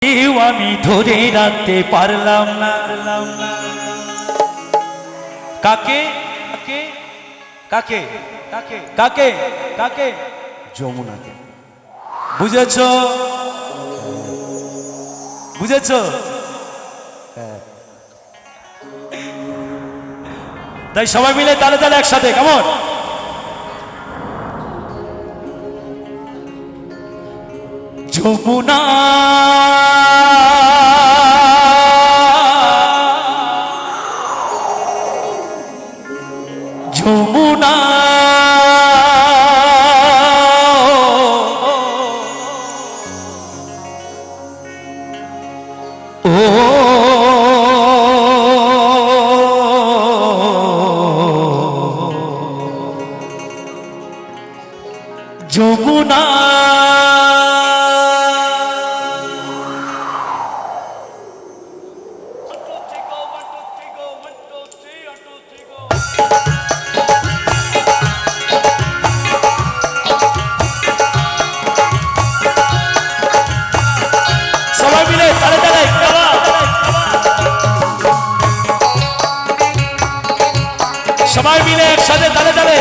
কেউ আমি ধরে রাখতে পারলাম না। কাকে কাকে কাকে কাকে কাকে কাকে? যমুনাকে। বুঝেছ বুঝেছ? তাই সবাই মিলে তালে তালে একসাথে, কেমন? যমুনা যমুনা ও যমুনা সবাই মিলে তালে তালে, সবাই মিলে একসাথে তালে তালে,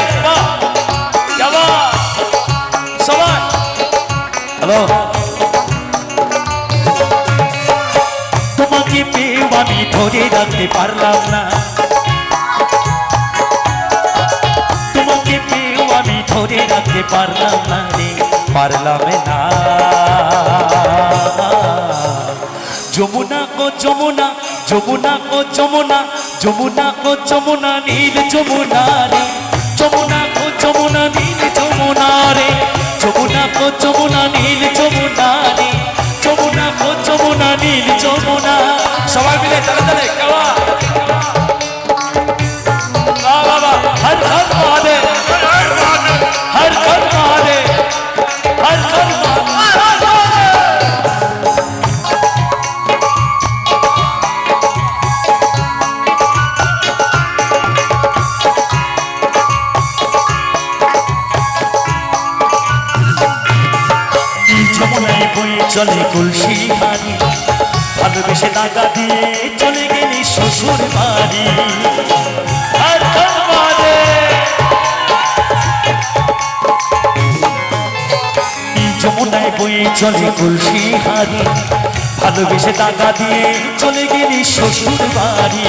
সবাই। হ্যালো, তোমাকে পেয়ে আমি ধরে রাখতে পারলাম না, তোমাকে পেয়েও আমি ধরে রাখতে পারলাম না রে, পারলাম না। যমুনা ও যমুনা যমুনা ও যমুনা যমুনা ও যমুনা নীল যমুনা রে, যমুনা ও যমুনা নীল যমুনা রে, যমুনা ও যমুনা নীল যমুনা রে, যমুনা ও যমুনা নীল যমুনা। সবাই মিলে তালে তালে, বাবা হর হর মহাদেব, হর হর মহাদেব, হর হর যমুনায় বয়ে চলে কলসি হারি, ভালোবেসে টাকা দিয়ে চলে গেলি শ্বশুর বাড়ি। যমুনায় বয়ে চলে কলসি হারি, ভালোবেসে টাকা দিয়ে চলে গেলি শ্বশুর বাড়ি।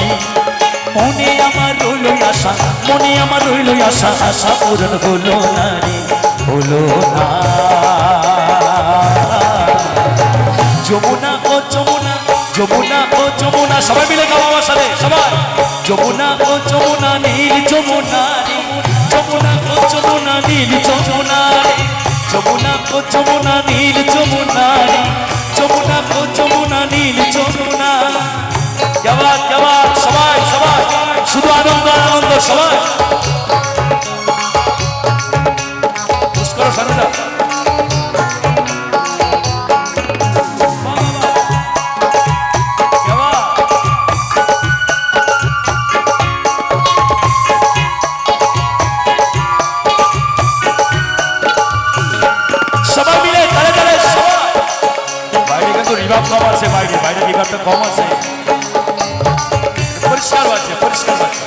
মনে আমার রইল আশা, মনে আমার রইল আশা, আশা পূরণ হলো না রে, হলো না। যমুনা ও যমুনা যমুনা ও যমুনা, সবাই মিলে গাও আমার সাথে, সবাই। যমুনা ও যমুনা নীল যমুনা রে, যমুনা ও যমুনা নীল যমুনা রে, যমুনা ও যমুনা নীল যমুনা রে, যমুনা ও যমুনা নীল যমুনা। জবাব জবাব, সবাই সবাই, শুধু আনন্দ আনন্দ, সবাই পুষ্কর সানুদা। কম আছে, বাইরে বাইরে রিভারটা কম আছে, পরিষ্কার আছে, পরিষ্কার আছে।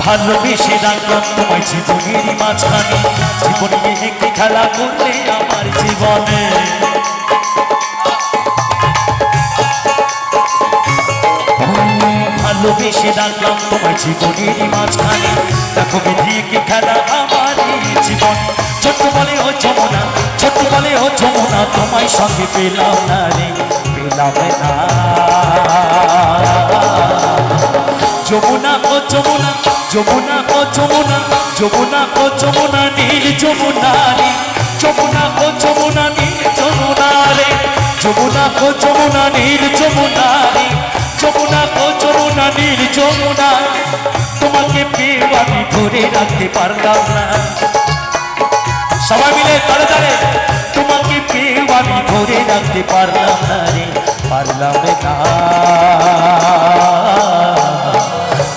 ভালোবেসে রাখলাম তোমায় জীবনেরই মাঝখানে, জীবনে একটি খেলা করলে আমার জীবনে। ভালোবেসে রাখলাম তোমায় জীবনেরই মাঝখানে, দেখো বিধিয়ে কি খেলা আমার জীবন। ছোট্ট বলে ও যমুনা, ছোট্ট বলে ও যমুনা, তোমায় সঙ্গে পেলাম না রে, পেলাম না। যমুনা ও যমুনা যমুনা ও যমুনা যমুনা ও যমুনা নীল যমুনা রে, যমুনা ও যমুনা নীল যমুনা রে, যমুনা ও যমুনা নীল যমুনা রে, যমুনা ও যমুনা নীল যমুনা। তোমাকে পেয়ে আমি ধরে রাখতে পারলাম না, সবাই মিলে তালে তালে। তোমাকে পেয়ে আমি ধরে রাখতে পারলাম না রে, পারলাম না।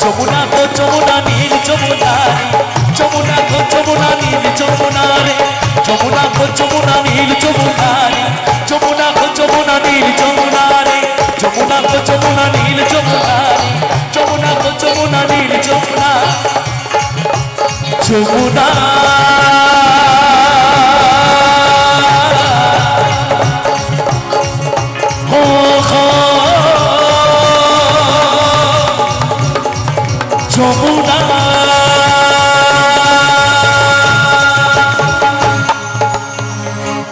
যমুনা গো যমুনা নীল যমুনা, যমুনা গো যমুনা নীল নীল যমুনা রে যমুনা গো যমুনা নীল যমুনা রে যমুনা গো যমুনা নীল যমুনা রে যমুনা গো যমুনা নীল যমুনা রে যমুনা গো যমুনা নীল যমুনা যমুনা যমুনা